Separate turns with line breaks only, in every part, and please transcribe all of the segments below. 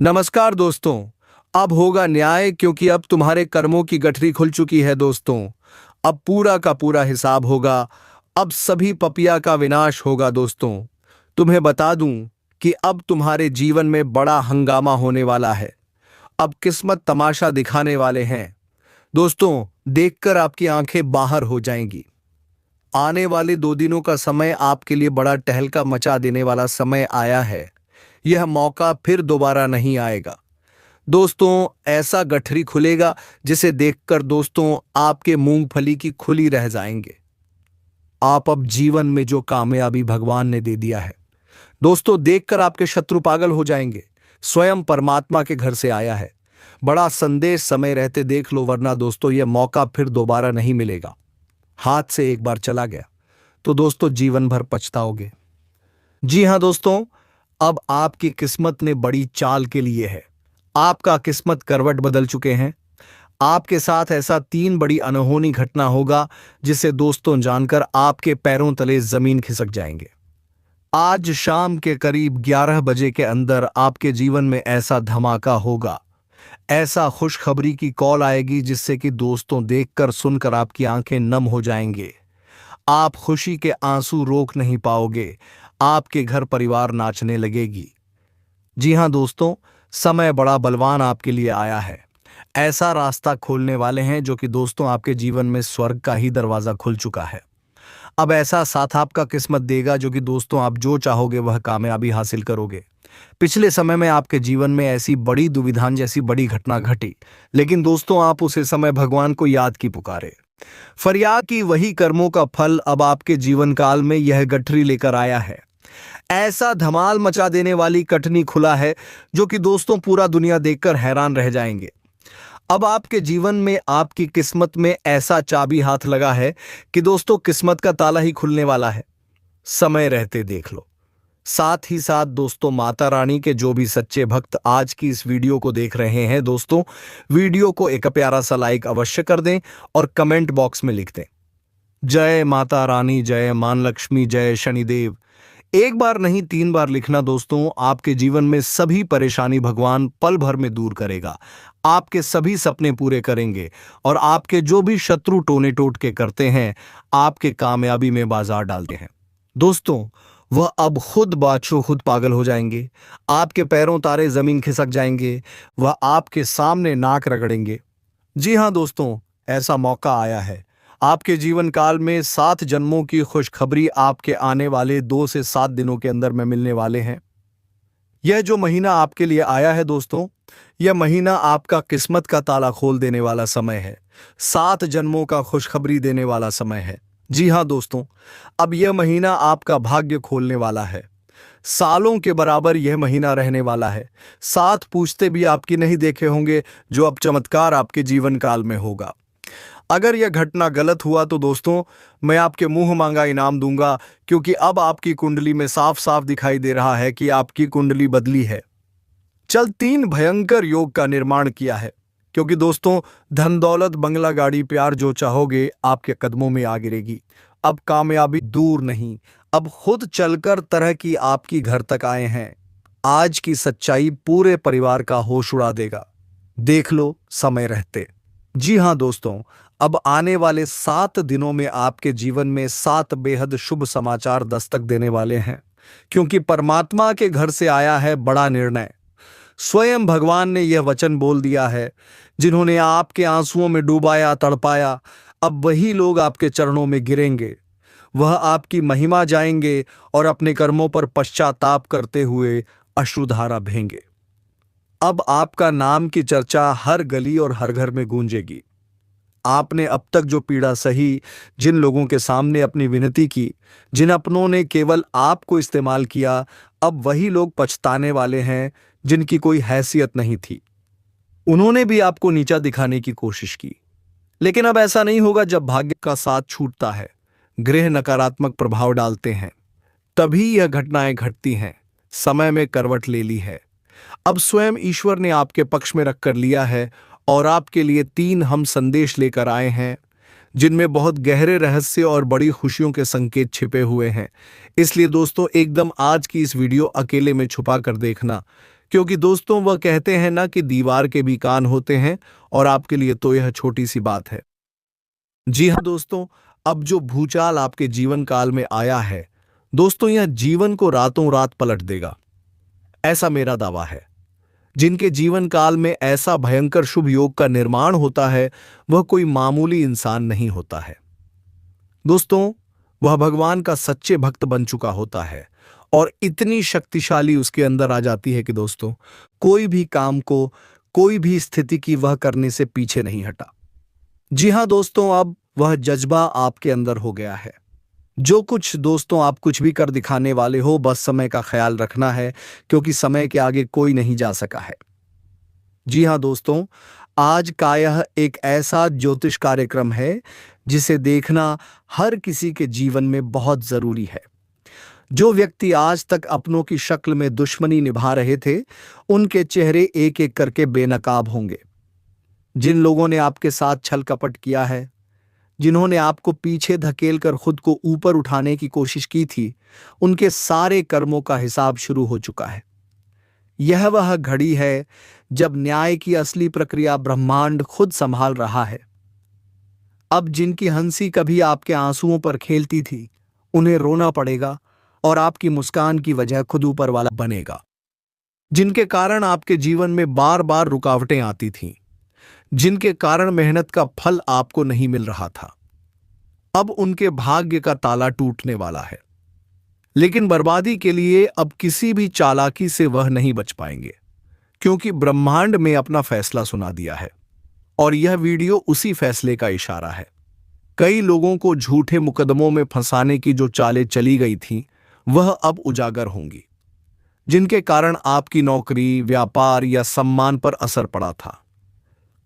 नमस्कार दोस्तों। अब होगा न्याय, क्योंकि अब तुम्हारे कर्मों की गठरी खुल चुकी है दोस्तों। अब पूरा का पूरा हिसाब होगा। अब सभी पपिया का विनाश होगा दोस्तों। तुम्हें बता दूं कि अब तुम्हारे जीवन में बड़ा हंगामा होने वाला है। अब किस्मत तमाशा दिखाने वाले हैं दोस्तों। देखकर आपकी आंखें बाहर हो जाएंगी। आने वाले 2 दिनों का समय आपके लिए बड़ा टहलका मचा देने वाला समय आया है। यह मौका फिर दोबारा नहीं आएगा दोस्तों। ऐसा गठरी खुलेगा जिसे देखकर दोस्तों आपके मूंगफली की खुली रह जाएंगे। आप अब जीवन में जो कामयाबी भगवान ने दे दिया है दोस्तों, देखकर आपके शत्रु पागल हो जाएंगे। स्वयं परमात्मा के घर से आया है बड़ा संदेश। समय रहते देख लो, वरना दोस्तों यह मौका फिर दोबारा नहीं मिलेगा। हाथ से एक बार चला गया तो दोस्तों जीवन भर पछताओगे। जी हां दोस्तों, अब आपकी किस्मत ने बड़ी चाल के लिए है। आपका किस्मत करवट बदल चुके हैं। आपके साथ ऐसा 3 बड़ी अनहोनी घटना होगा जिसे दोस्तों जानकर आपके पैरों तले जमीन खिसक जाएंगे। आज शाम के करीब 11 बजे के अंदर आपके जीवन में ऐसा धमाका होगा, ऐसा खुशखबरी की कॉल आएगी जिससे कि दोस्तों देखकर सुनकर आपकी आंखें नम हो जाएंगे। आप खुशी के आंसू रोक नहीं पाओगे। आपके घर परिवार नाचने लगेगी। जी हां दोस्तों, समय बड़ा बलवान आपके लिए आया है। ऐसा रास्ता खोलने वाले हैं जो कि दोस्तों आपके जीवन में स्वर्ग का ही दरवाजा खुल चुका है। अब ऐसा साथ आपका किस्मत देगा जो कि दोस्तों आप जो चाहोगे वह कामयाबी हासिल करोगे। पिछले समय में आपके जीवन में ऐसी बड़ी दुविधान जैसी बड़ी घटना घटी, लेकिन दोस्तों आप उसे समय भगवान को याद की पुकारे। फरियाद की वही कर्मों का फल अब आपके जीवन काल में यह गठरी लेकर आया है। ऐसा धमाल मचा देने वाली कटनी खुला है जो कि दोस्तों पूरा दुनिया देखकर हैरान रह जाएंगे। अब आपके जीवन में आपकी किस्मत में ऐसा चाबी हाथ लगा है कि दोस्तों किस्मत का ताला ही खुलने वाला है। समय रहते देख लो। साथ ही साथ दोस्तों माता रानी के जो भी सच्चे भक्त आज की इस वीडियो को देख रहे हैं दोस्तों, वीडियो को एक प्यारा सा लाइक अवश्य कर दें और कमेंट बॉक्स में लिख दें, जय माता रानी, जय मान लक्ष्मी, जय शनिदेव। एक बार नहीं 3 बार लिखना दोस्तों। आपके जीवन में सभी परेशानी भगवान पल भर में दूर करेगा। आपके सभी सपने पूरे करेंगे और आपके जो भी शत्रु टोने टोट के करते हैं आपके कामयाबी में बाजार डालते हैं दोस्तों, वह अब खुद बादशाह खुद पागल हो जाएंगे। आपके पैरों तारे जमीन खिसक जाएंगे। वह आपके सामने नाक रगड़ेंगे। जी हां दोस्तों, ऐसा मौका आया है। आपके जीवन काल में 7 जन्मों की खुशखबरी आपके आने वाले 2 से 7 दिनों के अंदर में मिलने वाले हैं। यह जो महीना आपके लिए आया है दोस्तों, यह महीना आपका किस्मत का ताला खोल देने वाला समय है। 7 जन्मों का खुशखबरी देने वाला समय है। जी हां दोस्तों, अब यह महीना आपका भाग्य खोलने वाला है। सालों के बराबर यह महीना रहने वाला है। 7 पूछते भी आपकी नहीं देखे होंगे जो अब चमत्कार आपके जीवन काल में होगा। अगर यह घटना गलत हुआ तो दोस्तों मैं आपके मुंह मांगा इनाम दूंगा, क्योंकि अब आपकी कुंडली में साफ साफ दिखाई दे रहा है कि आपकी कुंडली बदली है। चल 3 भयंकर योग का निर्माण किया है, क्योंकि दोस्तों धन दौलत बंगला गाड़ी प्यार जो चाहोगे आपके कदमों में आ गिरेगी। अब कामयाबी दूर नहीं, अब खुद चलकर तरह की आपकी घर तक आए हैं। आज की सच्चाई पूरे परिवार का होश उड़ा देगा। देख लो समय रहते। जी हां दोस्तों, अब आने वाले 7 दिनों में आपके जीवन में 7 बेहद शुभ समाचार दस्तक देने वाले हैं, क्योंकि परमात्मा के घर से आया है बड़ा निर्णय। स्वयं भगवान ने यह वचन बोल दिया है, जिन्होंने आपके आंसुओं में डुबाया तड़पाया, अब वही लोग आपके चरणों में गिरेंगे। वह आपकी महिमा जाएंगे और अपने कर्मों पर पश्चाताप करते हुए अश्रुधारा बहेंगे। अब आपका नाम की चर्चा हर गली और हर घर में गूंजेगी। आपने अब तक जो पीड़ा सही, जिन लोगों के सामने अपनी विनती की, जिन अपनों ने केवल आपको इस्तेमाल किया, अब वही लोग पछताने वाले हैं जिनकी कोई हैसियत नहीं थी। उन्होंने भी आपको नीचा दिखाने की कोशिश की, लेकिन अब ऐसा नहीं होगा। जब भाग्य का साथ छूटता है, ग्रह नकारात्मक प्रभाव डालते हैं, तभी यह घटनाएं घटती हैं। समय में करवट ले ली है। अब स्वयं ईश्वर ने आपके पक्ष में रखकर लिया है और आपके लिए 3 हम संदेश लेकर आए हैं, जिनमें बहुत गहरे रहस्य और बड़ी खुशियों के संकेत छिपे हुए हैं। इसलिए दोस्तों एकदम आज की इस वीडियो अकेले में छुपा कर देखना, क्योंकि दोस्तों वह कहते हैं ना कि दीवार के भी कान होते हैं, और आपके लिए तो यह छोटी सी बात है। जी हाँ दोस्तों, अब जो भूचाल आपके जीवन काल में आया है दोस्तों, यह जीवन को रातों रात पलट देगा, ऐसा मेरा दावा है। जिनके जीवन काल में ऐसा भयंकर शुभ योग का निर्माण होता है, वह कोई मामूली इंसान नहीं होता है दोस्तों। वह भगवान का सच्चे भक्त बन चुका होता है, और इतनी शक्तिशाली उसके अंदर आ जाती है कि दोस्तों, कोई भी काम को, कोई भी स्थिति की वह करने से पीछे नहीं हटा। जी हाँ दोस्तों, अब वह जज्बा आपके अंदर हो गया है। जो कुछ दोस्तों आप कुछ भी कर दिखाने वाले हो, बस समय का ख्याल रखना है, क्योंकि समय के आगे कोई नहीं जा सका है। जी हाँ दोस्तों, आज का यह एक ऐसा ज्योतिष कार्यक्रम है जिसे देखना हर किसी के जीवन में बहुत जरूरी है। जो व्यक्ति आज तक अपनों की शक्ल में दुश्मनी निभा रहे थे, उनके चेहरे एक एक करके बेनकाब होंगे। जिन लोगों ने आपके साथ छल कपट किया है, जिन्होंने आपको पीछे धकेलकर खुद को ऊपर उठाने की कोशिश की थी, उनके सारे कर्मों का हिसाब शुरू हो चुका है। यह वह घड़ी है जब न्याय की असली प्रक्रिया ब्रह्मांड खुद संभाल रहा है। अब जिनकी हंसी कभी आपके आंसुओं पर खेलती थी, उन्हें रोना पड़ेगा, और आपकी मुस्कान की वजह खुद ऊपर वाला बनेगा। जिनके कारण आपके जीवन में बार बार रुकावटें आती थीं, जिनके कारण मेहनत का फल आपको नहीं मिल रहा था, अब उनके भाग्य का ताला टूटने वाला है। लेकिन बर्बादी के लिए अब किसी भी चालाकी से वह नहीं बच पाएंगे, क्योंकि ब्रह्मांड में अपना फैसला सुना दिया है, और यह वीडियो उसी फैसले का इशारा है। कई लोगों को झूठे मुकदमों में फंसाने की जो चालें चली गई थीं, वह अब उजागर होंगी। जिनके कारण आपकी नौकरी, व्यापार या सम्मान पर असर पड़ा था,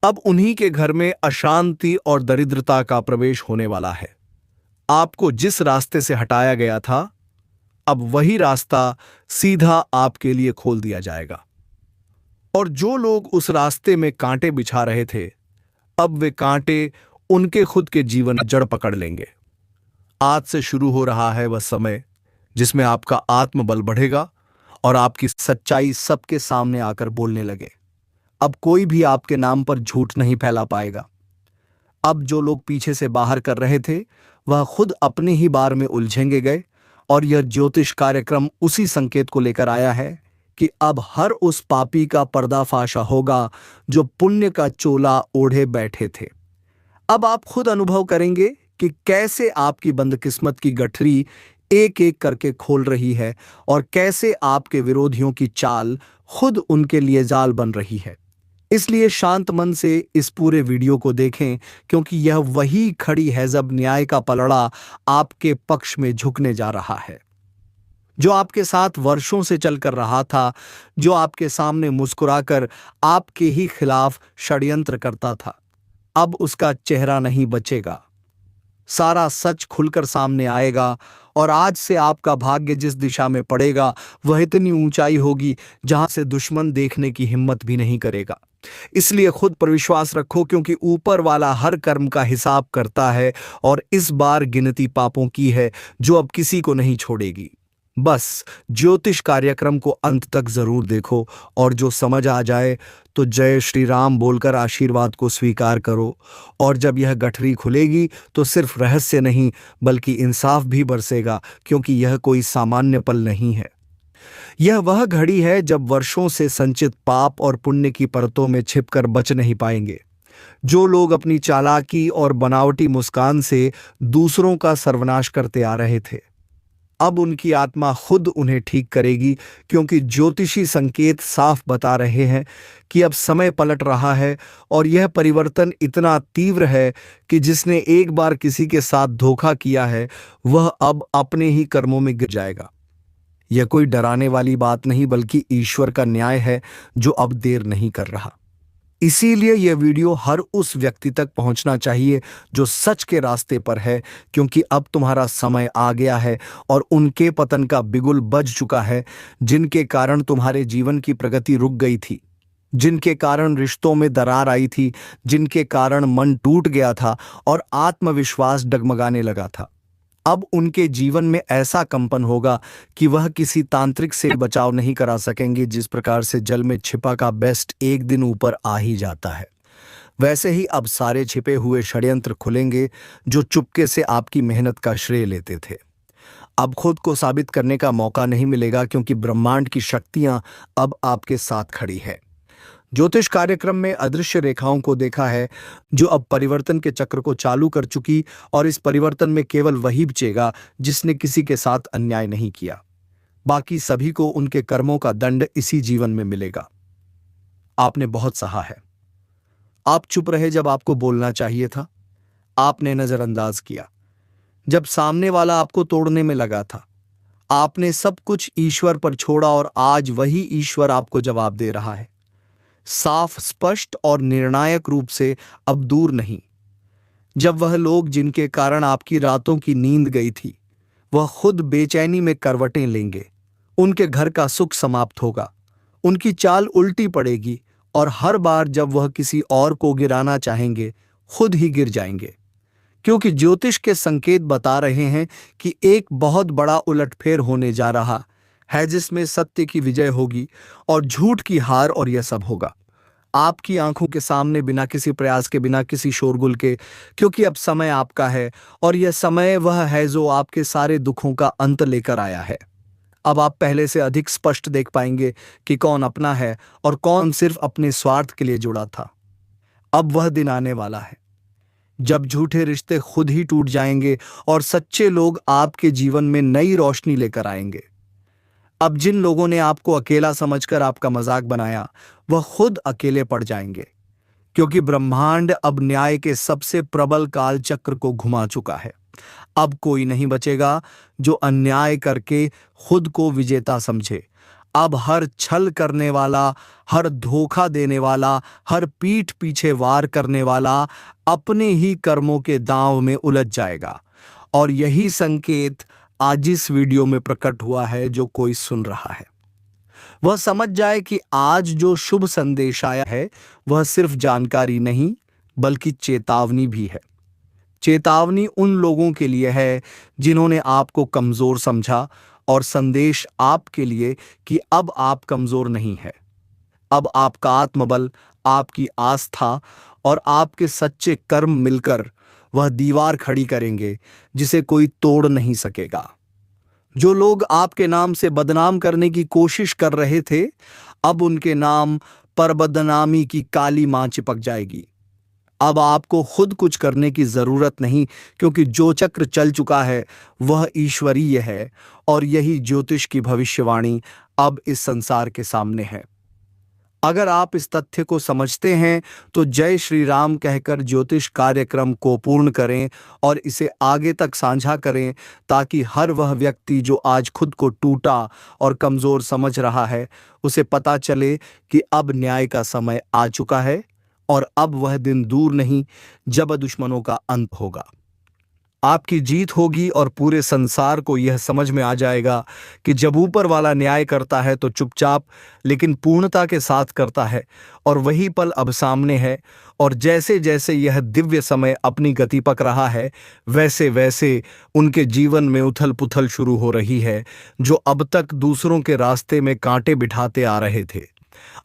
अब उन्हीं के घर में अशांति और दरिद्रता का प्रवेश होने वाला है। आपको जिस रास्ते से हटाया गया था, अब वही रास्ता सीधा आपके लिए खोल दिया जाएगा। और जो लोग उस रास्ते में कांटे बिछा रहे थे, अब वे कांटे उनके खुद के जीवन में जड़ पकड़ लेंगे। आज से शुरू हो रहा है वह समय जिसमें आपका आत्मबल बढ़ेगा और आपकी सच्चाई सबके सामने आकर बोलने लगे। अब कोई भी आपके नाम पर झूठ नहीं फैला पाएगा। अब जो लोग पीछे से बाहर कर रहे थे, वह खुद अपने ही बार में उलझेंगे गए, और यह ज्योतिष कार्यक्रम उसी संकेत को लेकर आया है कि अब हर उस पापी का पर्दाफाश होगा जो पुण्य का चोला ओढ़े बैठे थे। अब आप खुद अनुभव करेंगे कि कैसे आपकी बदकिस्मत की गठरी एक एक करके खोल रही है, और कैसे आपके विरोधियों की चाल खुद उनके लिए जाल बन रही है। इसलिए शांत मन से इस पूरे वीडियो को देखें, क्योंकि यह वही खड़ी है जब न्याय का पलड़ा आपके पक्ष में झुकने जा रहा है। जो आपके साथ वर्षों से चल कर रहा था, जो आपके सामने मुस्कुराकर आपके ही खिलाफ षड्यंत्र करता था, अब उसका चेहरा नहीं बचेगा। सारा सच खुलकर सामने आएगा, और आज से आपका भाग्य जिस दिशा में पड़ेगा, वह इतनी ऊंचाई होगी जहां से दुश्मन देखने की हिम्मत भी नहीं करेगा। इसलिए खुद पर विश्वास रखो, क्योंकि ऊपर वाला हर कर्म का हिसाब करता है, और इस बार गिनती पापों की है जो अब किसी को नहीं छोड़ेगी। बस ज्योतिष कार्यक्रम को अंत तक जरूर देखो, और जो समझ आ जाए तो जय श्री राम बोलकर आशीर्वाद को स्वीकार करो। और जब यह गठरी खुलेगी तो सिर्फ रहस्य नहीं बल्कि इंसाफ भी बरसेगा, क्योंकि यह कोई सामान्य पल नहीं है। यह वह घड़ी है जब वर्षों से संचित पाप और पुण्य की परतों में छिपकर बच नहीं पाएंगे। जो लोग अपनी चालाकी और बनावटी मुस्कान से दूसरों का सर्वनाश करते आ रहे थे, अब उनकी आत्मा खुद उन्हें ठीक करेगी, क्योंकि ज्योतिषी संकेत साफ बता रहे हैं कि अब समय पलट रहा है, और यह परिवर्तन इतना तीव्र है कि जिसने एक बार किसी के साथ धोखा किया है, वह अब अपने ही कर्मों में गिर जाएगा। यह कोई डराने वाली बात नहीं बल्कि ईश्वर का न्याय है जो अब देर नहीं कर रहा। इसीलिए यह वीडियो हर उस व्यक्ति तक पहुंचना चाहिए जो सच के रास्ते पर है, क्योंकि अब तुम्हारा समय आ गया है और उनके पतन का बिगुल बज चुका है, जिनके कारण तुम्हारे जीवन की प्रगति रुक गई थी, जिनके कारण रिश्तों में दरार आई थी, जिनके कारण मन टूट गया था और आत्मविश्वास डगमगाने लगा था। अब उनके जीवन में ऐसा कंपन होगा कि वह किसी तांत्रिक से बचाव नहीं करा सकेंगे। जिस प्रकार से जल में छिपा का बेस्ट एक दिन ऊपर आ ही जाता है, वैसे ही अब सारे छिपे हुए षड्यंत्र खुलेंगे जो चुपके से आपकी मेहनत का श्रेय लेते थे। अब खुद को साबित करने का मौका नहीं मिलेगा, क्योंकि ब्रह्मांड की शक्तियां अब आपके साथ खड़ी है। ज्योतिष कार्यक्रम में अदृश्य रेखाओं को देखा है, जो अब परिवर्तन के चक्र को चालू कर चुकी, और इस परिवर्तन में केवल वही बचेगा जिसने किसी के साथ अन्याय नहीं किया। बाकी सभी को उनके कर्मों का दंड इसी जीवन में मिलेगा। आपने बहुत सहा है। आप चुप रहे जब आपको बोलना चाहिए था। आपने नजरअंदाज किया जब सामने वाला आपको तोड़ने में लगा था। आपने सब कुछ ईश्वर पर छोड़ा, और आज वही ईश्वर आपको जवाब दे रहा है, साफ, स्पष्ट और निर्णायक रूप से, अब दूर नहीं। जब वह लोग जिनके कारण आपकी रातों की नींद गई थी, वह खुद बेचैनी में करवटें लेंगे, उनके घर का सुख समाप्त होगा, उनकी चाल उल्टी पड़ेगी, और हर बार जब वह किसी और को गिराना चाहेंगे, खुद ही गिर जाएंगे। क्योंकि ज्योतिष के संकेत बता रहे हैं कि एक बहुत बड़ा उलटफेर होने जा रहा है, जिसमें सत्य की विजय होगी और झूठ की हार, और यह सब होगा आपकी आंखों के सामने, बिना किसी प्रयास के, बिना किसी शोरगुल के। क्योंकि अब समय आपका है, और यह समय वह है जो आपके सारे दुखों का अंत लेकर आया है। अब आप पहले से अधिक स्पष्ट देख पाएंगे कि कौन अपना है और कौन सिर्फ अपने स्वार्थ के लिए जुड़ा था। अब वह दिन आने वाला है जब झूठे रिश्ते खुद ही टूट जाएंगे और सच्चे लोग आपके जीवन में नई रोशनी लेकर आएंगे। अब जिन लोगों ने आपको अकेला समझकर आपका मजाक बनाया, वह खुद अकेले पड़ जाएंगे, क्योंकि ब्रह्मांड अब न्याय के सबसे प्रबल काल चक्र को घुमा चुका है। अब कोई नहीं बचेगा जो अन्याय करके खुद को विजेता समझे। अब हर छल करने वाला, हर धोखा देने वाला, हर पीठ पीछे वार करने वाला अपने ही कर्मों के दांव में उलझ जाएगा। और यही संकेत आज इस वीडियो में प्रकट हुआ है। जो कोई सुन रहा है वह समझ जाए कि आज जो शुभ संदेश आया है, वह सिर्फ जानकारी नहीं बल्कि चेतावनी भी है। चेतावनी उन लोगों के लिए है जिन्होंने आपको कमजोर समझा, और संदेश आपके लिए कि अब आप कमजोर नहीं है। अब आपका आत्मबल, आपकी आस्था और आपके सच्चे कर्म मिलकर वह दीवार खड़ी करेंगे जिसे कोई तोड़ नहीं सकेगा। जो लोग आपके नाम से बदनाम करने की कोशिश कर रहे थे, अब उनके नाम पर बदनामी की काली मां चिपक जाएगी। अब आपको खुद कुछ करने की जरूरत नहीं, क्योंकि जो चक्र चल चुका है वह ईश्वरीय है, और यही ज्योतिष की भविष्यवाणी अब इस संसार के सामने है। अगर आप इस तथ्य को समझते हैं तो जय श्री राम कहकर ज्योतिष कार्यक्रम को पूर्ण करें और इसे आगे तक साझा करें, ताकि हर वह व्यक्ति जो आज खुद को टूटा और कमजोर समझ रहा है, उसे पता चले कि अब न्याय का समय आ चुका है, और अब वह दिन दूर नहीं जब दुश्मनों का अंत होगा। आपकी जीत होगी, और पूरे संसार को यह समझ में आ जाएगा कि जब ऊपर वाला न्याय करता है तो चुपचाप लेकिन पूर्णता के साथ करता है, और वही पल अब सामने है। और जैसे जैसे यह दिव्य समय अपनी गति पक रहा है, वैसे वैसे उनके जीवन में उथल पुथल शुरू हो रही है। जो अब तक दूसरों के रास्ते में कांटे बिठाते आ रहे थे,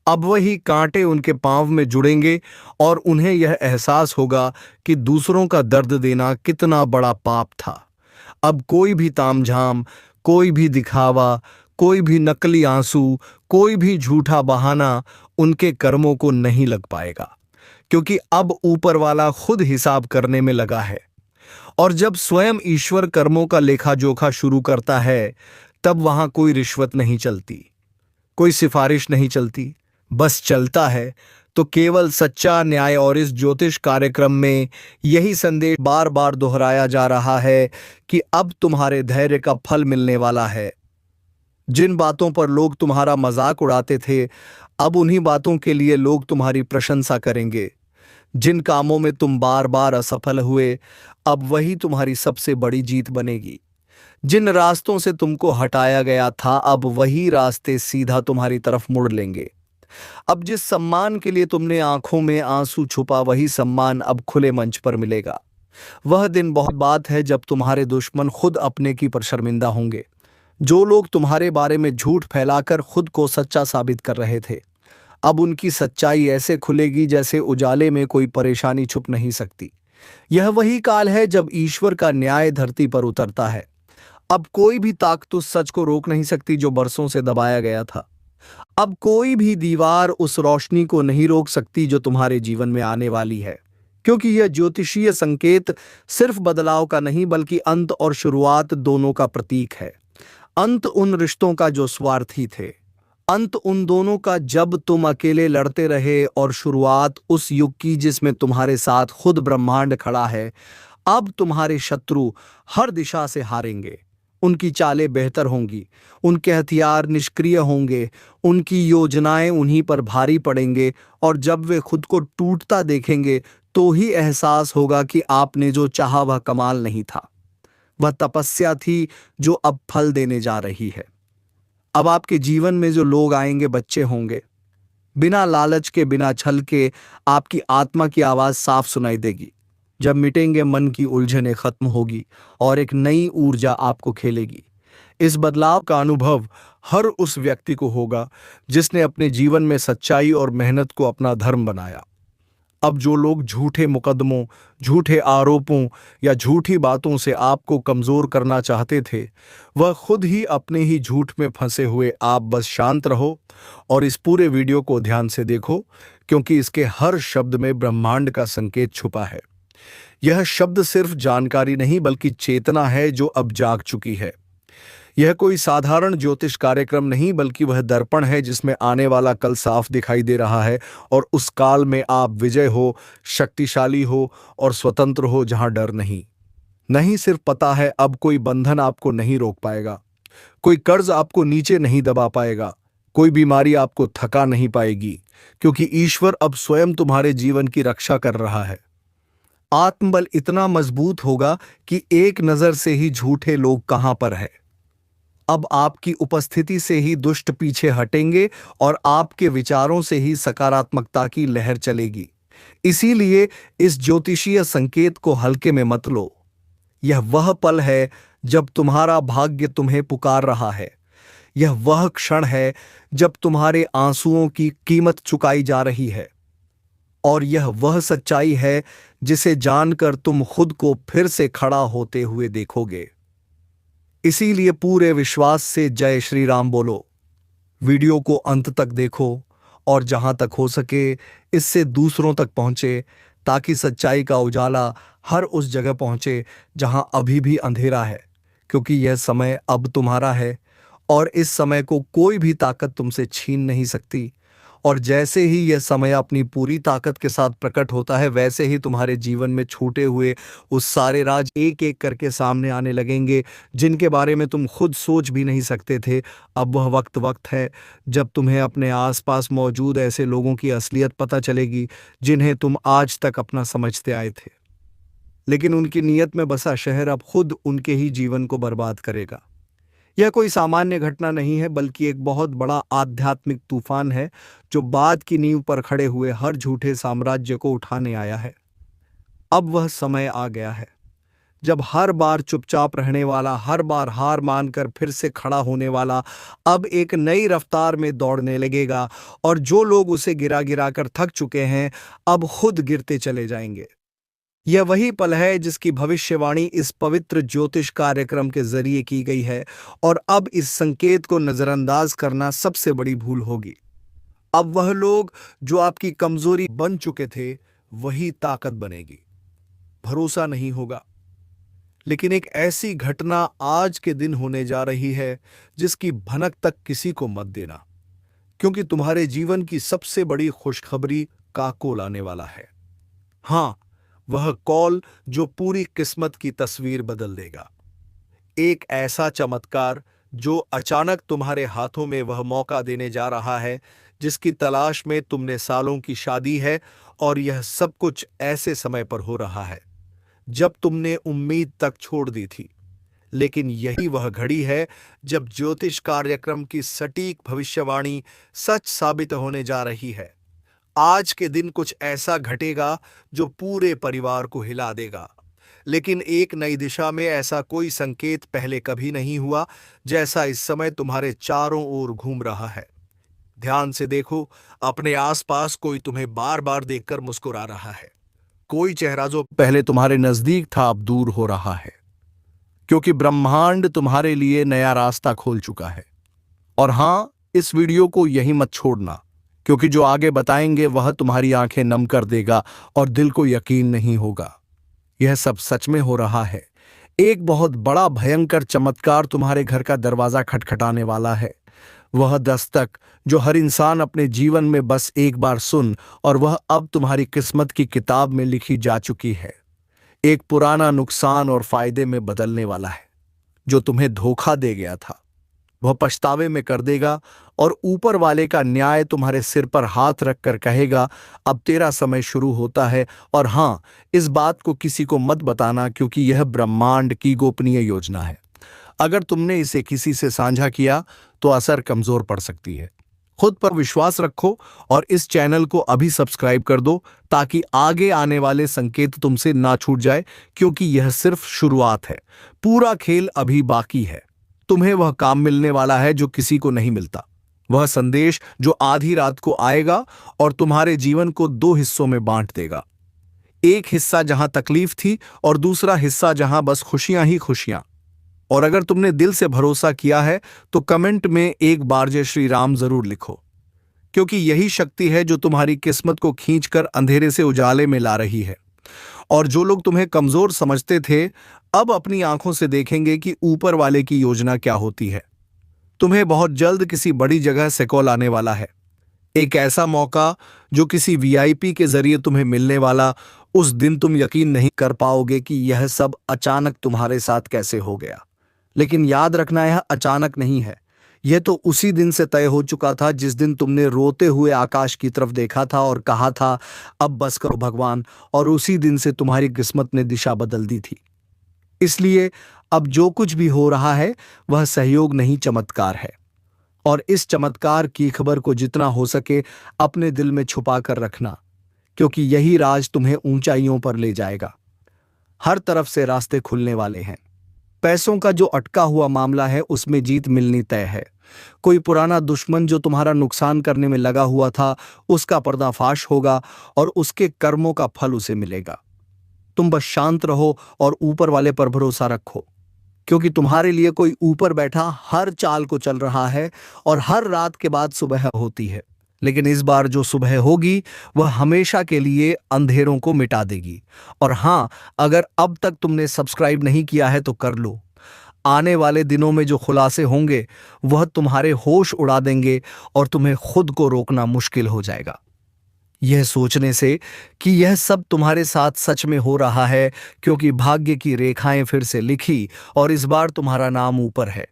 अब वही कांटे उनके पांव में जुड़ेंगे, और उन्हें यह एहसास होगा कि दूसरों का दर्द देना कितना बड़ा पाप था। अब कोई भी तामझाम, कोई भी दिखावा, कोई भी नकली आंसू, कोई भी झूठा बहाना उनके कर्मों को नहीं लग पाएगा, क्योंकि अब ऊपर वाला खुद हिसाब करने में लगा है। और जब स्वयं ईश्वर कर्मों का लेखा जोखा शुरू करता है, तब वहां कोई रिश्वत नहीं चलती, कोई सिफारिश नहीं चलती, बस चलता है तो केवल सच्चा न्याय। और इस ज्योतिष कार्यक्रम में यही संदेश बार बार दोहराया जा रहा है कि अब तुम्हारे धैर्य का फल मिलने वाला है। जिन बातों पर लोग तुम्हारा मजाक उड़ाते थे, अब उन्हीं बातों के लिए लोग तुम्हारी प्रशंसा करेंगे। जिन कामों में तुम बार बार असफल हुए, अब वही तुम्हारी सबसे बड़ी जीत बनेगी। जिन रास्तों से तुमको हटाया गया था, अब वही रास्ते सीधा तुम्हारी तरफ मुड़ लेंगे। अब जिस सम्मान के लिए तुमने आंखों में आंसू छुपा, वही सम्मान अब खुले मंच पर मिलेगा। वह दिन बहुत बात है जब तुम्हारे दुश्मन खुद अपने की पर शर्मिंदा होंगे। जो लोग तुम्हारे बारे में झूठ फैलाकर खुद को सच्चा साबित कर रहे थे, अब उनकी सच्चाई ऐसे खुलेगी जैसे उजाले में कोई परेशानी छुप नहीं सकती। यह वही काल है जब ईश्वर का न्याय धरती पर उतरता है। अब कोई भी ताकत उस सच को रोक नहीं सकती जो बरसों से दबाया गया था। अब कोई भी दीवार उस रोशनी को नहीं रोक सकती जो तुम्हारे जीवन में आने वाली है, क्योंकि यह ज्योतिषीय संकेत सिर्फ बदलाव का नहीं बल्कि अंत और शुरुआत दोनों का प्रतीक है। अंत उन रिश्तों का जो स्वार्थी थे, अंत उन दोनों का जब तुम अकेले लड़ते रहे, और शुरुआत उस युग की जिसमें तुम्हारे साथ खुद ब्रह्मांड खड़ा है। अब तुम्हारे शत्रु हर दिशा से हारेंगे, उनकी चालें बेहतर होंगी, उनके हथियार निष्क्रिय होंगे, उनकी योजनाएं उन्हीं पर भारी पड़ेंगे, और जब वे खुद को टूटता देखेंगे तो ही एहसास होगा कि आपने जो चाहा वह कमाल नहीं था, वह तपस्या थी जो अब फल देने जा रही है। अब आपके जीवन में जो लोग आएंगे बच्चे होंगे। बिना लालच के, बिना छल के आपकी आत्मा की आवाज साफ सुनाई देगी। जब मिटेंगे मन की उलझनें खत्म होगी और एक नई ऊर्जा आपको खेलेगी। इस बदलाव का अनुभव हर उस व्यक्ति को होगा जिसने अपने जीवन में सच्चाई और मेहनत को अपना धर्म बनाया। अब जो लोग झूठे मुकदमों, झूठे आरोपों या झूठी बातों से आपको कमजोर करना चाहते थे, वह खुद ही अपने ही झूठ में फंसे हुए। आप बस शांत रहो और इस पूरे वीडियो को ध्यान से देखो, क्योंकि इसके हर शब्द में ब्रह्मांड का संकेत छुपा है। यह शब्द सिर्फ जानकारी नहीं बल्कि चेतना है जो अब जाग चुकी है। यह कोई साधारण ज्योतिष कार्यक्रम नहीं बल्कि वह दर्पण है जिसमें आने वाला कल साफ दिखाई दे रहा है, और उस काल में आप विजय हो, शक्तिशाली हो और स्वतंत्र हो जहां डर नहीं। नहीं सिर्फ पता है, अब कोई बंधन आपको नहीं रोक पाएगा, कोई कर्ज आपको नीचे नहीं दबा पाएगा, कोई बीमारी आपको थका नहीं पाएगी, क्योंकि ईश्वर अब स्वयं तुम्हारे जीवन की रक्षा कर रहा है। आत्मबल इतना मजबूत होगा कि एक नजर से ही झूठे लोग कहां पर है। अब आपकी उपस्थिति से ही दुष्ट पीछे हटेंगे और आपके विचारों से ही सकारात्मकता की लहर चलेगी। इसीलिए इस ज्योतिषीय संकेत को हल्के में मत लो। यह वह पल है जब तुम्हारा भाग्य तुम्हें पुकार रहा है। यह वह क्षण है जब तुम्हारे आंसुओं की कीमत चुकाई जा रही है, और यह वह सच्चाई है जिसे जानकर तुम खुद को फिर से खड़ा होते हुए देखोगे। इसीलिए पूरे विश्वास से जय श्री राम बोलो। वीडियो को अंत तक देखो और जहां तक हो सके इससे दूसरों तक पहुंचे, ताकि सच्चाई का उजाला हर उस जगह पहुंचे जहां अभी भी अंधेरा है, क्योंकि यह समय अब तुम्हारा है और इस समय को कोई भी ताकत तुमसे छीन नहीं सकती। और जैसे ही यह समय अपनी पूरी ताकत के साथ प्रकट होता है, वैसे ही तुम्हारे जीवन में छूटे हुए उस सारे राज एक एक करके सामने आने लगेंगे जिनके बारे में तुम खुद सोच भी नहीं सकते थे। अब वह वक्त है जब तुम्हें अपने आसपास मौजूद ऐसे लोगों की असलियत पता चलेगी जिन्हें तुम आज तक अपना समझते आए थे, लेकिन उनकी नीयत में बसा शहर अब खुद उनके ही जीवन को बर्बाद करेगा। यह कोई सामान्य घटना नहीं है बल्कि एक बहुत बड़ा आध्यात्मिक तूफान है जो बाद की नींव पर खड़े हुए हर झूठे साम्राज्य को उठाने आया है। अब वह समय आ गया है जब हर बार चुपचाप रहने वाला, हर बार हार मानकर फिर से खड़ा होने वाला, अब एक नई रफ्तार में दौड़ने लगेगा, और जो लोग उसे गिरा गिरा कर थक चुके हैं अब खुद गिरते चले जाएंगे। यह वही पल है जिसकी भविष्यवाणी इस पवित्र ज्योतिष कार्यक्रम के जरिए की गई है, और अब इस संकेत को नजरअंदाज करना सबसे बड़ी भूल होगी। अब वह लोग जो आपकी कमजोरी बन चुके थे वही ताकत बनेगी। भरोसा नहीं होगा, लेकिन एक ऐसी घटना आज के दिन होने जा रही है जिसकी भनक तक किसी को मत देना, क्योंकि तुम्हारे जीवन की सबसे बड़ी खुशखबरी का कॉल आने वाला है। हाँ, वह कॉल जो पूरी किस्मत की तस्वीर बदल देगा। एक ऐसा चमत्कार जो अचानक तुम्हारे हाथों में वह मौका देने जा रहा है जिसकी तलाश में तुमने सालों की शादी है, और यह सब कुछ ऐसे समय पर हो रहा है जब तुमने उम्मीद तक छोड़ दी थी। लेकिन यही वह घड़ी है जब ज्योतिष कार्यक्रम की सटीक भविष्यवाणी सच साबित होने जा रही है। आज के दिन कुछ ऐसा घटेगा जो पूरे परिवार को हिला देगा, लेकिन एक नई दिशा में ऐसा कोई संकेत पहले कभी नहीं हुआ जैसा इस समय तुम्हारे चारों ओर घूम रहा है। ध्यान से देखो, अपने आसपास कोई तुम्हें बार बार देखकर मुस्कुरा रहा है। कोई चेहरा जो पहले तुम्हारे नजदीक था अब दूर हो रहा है, क्योंकि ब्रह्मांड तुम्हारे लिए नया रास्ता खोल चुका है। और हां, इस वीडियो को यही मत छोड़ना, क्योंकि जो आगे बताएंगे वह तुम्हारी आंखें नम कर देगा और दिल को यकीन नहीं होगा। यह सब सच में हो रहा है। एक बहुत बड़ा भयंकर चमत्कार तुम्हारे घर का दरवाजा खटखटाने वाला है। वह दस्तक जो हर इंसान अपने जीवन में बस एक बार सुन, और वह अब तुम्हारी किस्मत की किताब में लिखी जा चुकी है। एक पुराना नुकसान और फायदे में बदलने वाला है। जो तुम्हें धोखा दे गया था वह पछतावे में कर देगा, और ऊपर वाले का न्याय तुम्हारे सिर पर हाथ रखकर कहेगा, अब तेरा समय शुरू होता है। और हां, इस बात को किसी को मत बताना, क्योंकि यह ब्रह्मांड की गोपनीय योजना है। अगर तुमने इसे किसी से साझा किया तो असर कमजोर पड़ सकती है। खुद पर विश्वास रखो और इस चैनल को अभी सब्सक्राइब कर दो, ताकि आगे आने वाले संकेत तुमसे ना छूट जाए, क्योंकि यह सिर्फ शुरुआत है। पूरा खेल अभी बाकी है। तुम्हें वह काम मिलने वाला है जो किसी को नहीं मिलता। वह संदेश जो आधी रात को आएगा और तुम्हारे जीवन को दो हिस्सों में बांट देगा। एक हिस्सा जहां तकलीफ थी और दूसरा हिस्सा जहां बस खुशियां ही खुशियां। और अगर तुमने दिल से भरोसा किया है तो कमेंट में एक बार जय श्री राम जरूर लिखो, क्योंकि यही शक्ति है जो तुम्हारी किस्मत को खींचकर अंधेरे से उजाले में ला रही है। और जो लोग तुम्हें कमजोर समझते थे, अब अपनी आंखों से देखेंगे कि ऊपर वाले की योजना क्या होती है। तुम्हें बहुत जल्द किसी बड़ी जगह से कॉल आने वाला है। एक ऐसा मौका जो किसी वीआईपी के जरिए तुम्हें मिलने वाला। उस दिन तुम यकीन नहीं कर पाओगे कि यह सब अचानक तुम्हारे साथ कैसे हो गया। लेकिन याद रखना, यह अचानक नहीं है। यह तो उसी दिन से तय हो चुका था जिस दिन तुमने रोते हुए आकाश की तरफ देखा था और कहा था, अब बस करो भगवान। और उसी दिन से तुम्हारी किस्मत ने दिशा बदल दी थी। इसलिए अब जो कुछ भी हो रहा है वह सहयोग नहीं, चमत्कार है। और इस चमत्कार की खबर को जितना हो सके अपने दिल में छुपा कर रखना, क्योंकि यही राज तुम्हें ऊंचाइयों पर ले जाएगा। हर तरफ से रास्ते खुलने वाले हैं। पैसों का जो अटका हुआ मामला है उसमें जीत मिलनी तय है। कोई पुराना दुश्मन जो तुम्हारा नुकसान करने में लगा हुआ था, उसका पर्दाफाश होगा और उसके कर्मों का फल उसे मिलेगा। तुम बस शांत रहो और ऊपर वाले पर भरोसा रखो, क्योंकि तुम्हारे लिए कोई ऊपर बैठा हर चाल को चल रहा है। और हर रात के बाद सुबह होती है, लेकिन इस बार जो सुबह होगी वह हमेशा के लिए अंधेरों को मिटा देगी। और हां, अगर अब तक तुमने सब्सक्राइब नहीं किया है तो कर लो। आने वाले दिनों में जो खुलासे होंगे वह तुम्हारे होश उड़ा देंगे और तुम्हें खुद को रोकना मुश्किल हो जाएगा। यह सोचने से कि यह सब तुम्हारे साथ सच में हो रहा है, क्योंकि भाग्य की रेखाएं फिर से लिखी और इस बार तुम्हारा नाम ऊपर है।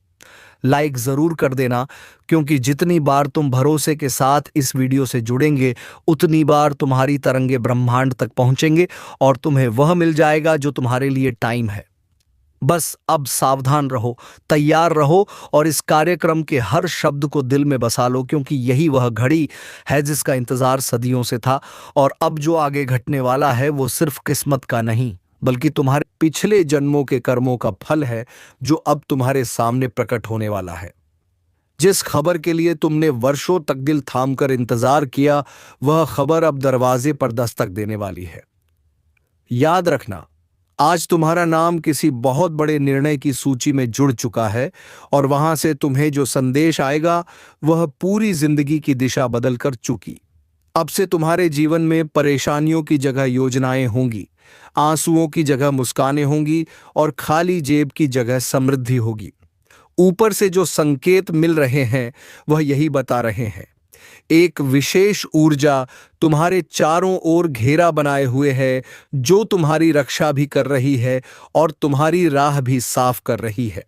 लाइक जरूर कर देना, क्योंकि जितनी बार तुम भरोसे के साथ इस वीडियो से जुड़ेंगे उतनी बार तुम्हारी तरंगे ब्रह्मांड तक पहुंचेंगे और तुम्हें वह मिल जाएगा जो तुम्हारे लिए टाइम है। बस अब सावधान रहो, तैयार रहो और इस कार्यक्रम के हर शब्द को दिल में बसा लो, क्योंकि यही वह घड़ी है जिसका इंतजार सदियों से था। और अब जो आगे घटने वाला है वो सिर्फ किस्मत का नहीं, बल्कि तुम्हारे पिछले जन्मों के कर्मों का फल है, जो अब तुम्हारे सामने प्रकट होने वाला है। जिस खबर के लिए तुमने वर्षों तक दिल थामकर इंतजार किया, वह खबर अब दरवाजे पर दस्तक देने वाली है। याद रखना, आज तुम्हारा नाम किसी बहुत बड़े निर्णय की सूची में जुड़ चुका है, और वहां से तुम्हें जो संदेश आएगा वह पूरी जिंदगी की दिशा बदलकर चुकी। अब से तुम्हारे जीवन में परेशानियों की जगह योजनाएं होंगी, आंसुओं की जगह मुस्कानें होंगी और खाली जेब की जगह समृद्धि होगी। ऊपर से जो संकेत मिल रहे हैं वह यही बता रहे हैं, एक विशेष ऊर्जा तुम्हारे चारों ओर घेरा बनाए हुए है, जो तुम्हारी रक्षा भी कर रही है और तुम्हारी राह भी साफ कर रही है।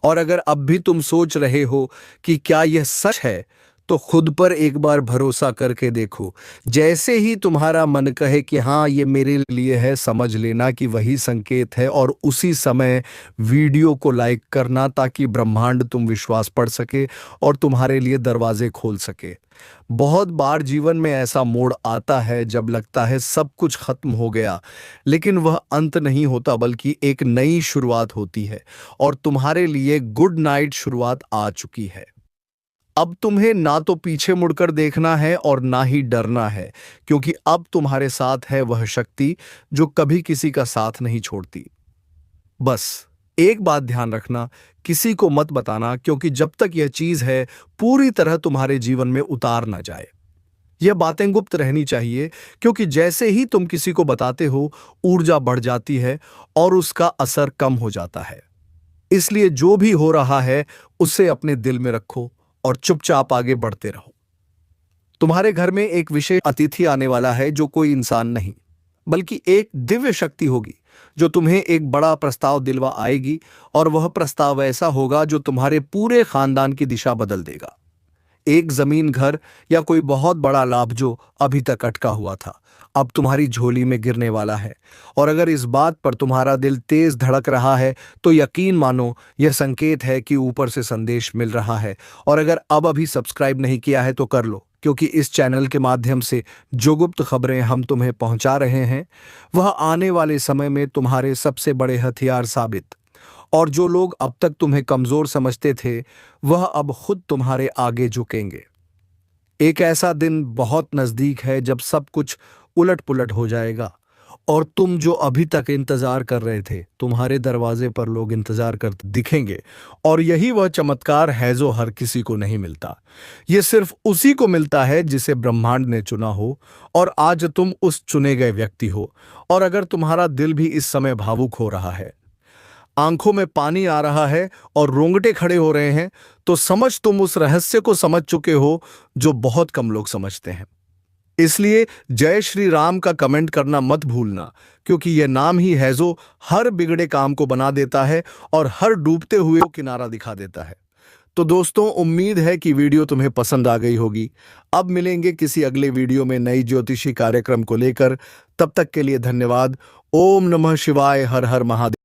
और अगर अब भी तुम सोच रहे हो कि क्या यह सच है, तो खुद पर एक बार भरोसा करके देखो। जैसे ही तुम्हारा मन कहे कि हाँ ये मेरे लिए है, समझ लेना कि वही संकेत है, और उसी समय वीडियो को लाइक करना ताकि ब्रह्मांड तुम विश्वास पढ़ सके और तुम्हारे लिए दरवाजे खोल सके। बहुत बार जीवन में ऐसा मोड़ आता है जब लगता है सब कुछ खत्म हो गया, लेकिन वह अंत नहीं होता बल्कि एक नई शुरुआत होती है, और तुम्हारे लिए गुड नाइट शुरुआत आ चुकी है। अब तुम्हें ना तो पीछे मुड़कर देखना है और ना ही डरना है, क्योंकि अब तुम्हारे साथ है वह शक्ति जो कभी किसी का साथ नहीं छोड़ती। बस एक बात ध्यान रखना, किसी को मत बताना, क्योंकि जब तक यह चीज है पूरी तरह तुम्हारे जीवन में उतार ना जाए। यह बातें गुप्त रहनी चाहिए, क्योंकि जैसे ही तुम किसी को बताते हो ऊर्जा बढ़ जाती है और उसका असर कम हो जाता है। इसलिए जो भी हो रहा है उसे अपने दिल में रखो और चुपचाप आगे बढ़ते रहो। तुम्हारे घर में एक विशेष अतिथि आने वाला है, जो कोई इंसान नहीं बल्कि एक दिव्य शक्ति होगी, जो तुम्हें एक बड़ा प्रस्ताव दिलवा आएगी, और वह प्रस्ताव ऐसा होगा जो तुम्हारे पूरे खानदान की दिशा बदल देगा। एक जमीन, घर या कोई बहुत बड़ा लाभ जो अभी तक अटका हुआ था, अब तुम्हारी झोली में गिरने वाला है। और अगर इस बात पर तुम्हारा दिल तेज धड़क रहा है तो यकीन मानो यह संकेत है कि ऊपर से संदेश मिल रहा है। और अगर अब अभी सब्सक्राइब नहीं किया है तो कर लो, क्योंकि इस चैनल के माध्यम से जो गुप्त खबरें हम तुम्हें पहुंचा रहे हैं वह आने वाले समय में तुम्हारे सबसे बड़े हथियार साबित, और जो लोग अब तक तुम्हें कमजोर समझते थे वह अब खुद तुम्हारे आगे झुकेंगे। एक ऐसा दिन बहुत नजदीक है जब सब कुछ उलट पुलट हो जाएगा, और तुम जो अभी तक इंतजार कर रहे थे, तुम्हारे दरवाजे पर लोग इंतजार करते दिखेंगे। और यही वह चमत्कार है जो हर किसी को नहीं मिलता। यह सिर्फ उसी को मिलता है जिसे ब्रह्मांड ने चुना हो, और आज तुम उस चुने गए व्यक्ति हो। और अगर तुम्हारा दिल भी इस समय भावुक हो रहा है, आंखों में पानी आ रहा है और रोंगटे खड़े हो रहे हैं, तो समझ तुम उस रहस्य को समझ चुके हो जो बहुत कम लोग समझते हैं। इसलिए जय श्री राम का कमेंट करना मत भूलना, क्योंकि यह नाम ही है जो हर बिगड़े काम को बना देता है और हर डूबते हुए को किनारा दिखा देता है। तो दोस्तों, उम्मीद है कि वीडियो तुम्हें पसंद आ गई होगी। अब मिलेंगे किसी अगले वीडियो में नई ज्योतिषी कार्यक्रम को लेकर। तब तक के लिए धन्यवाद। ओम नमः शिवाय। हर हर महादेव।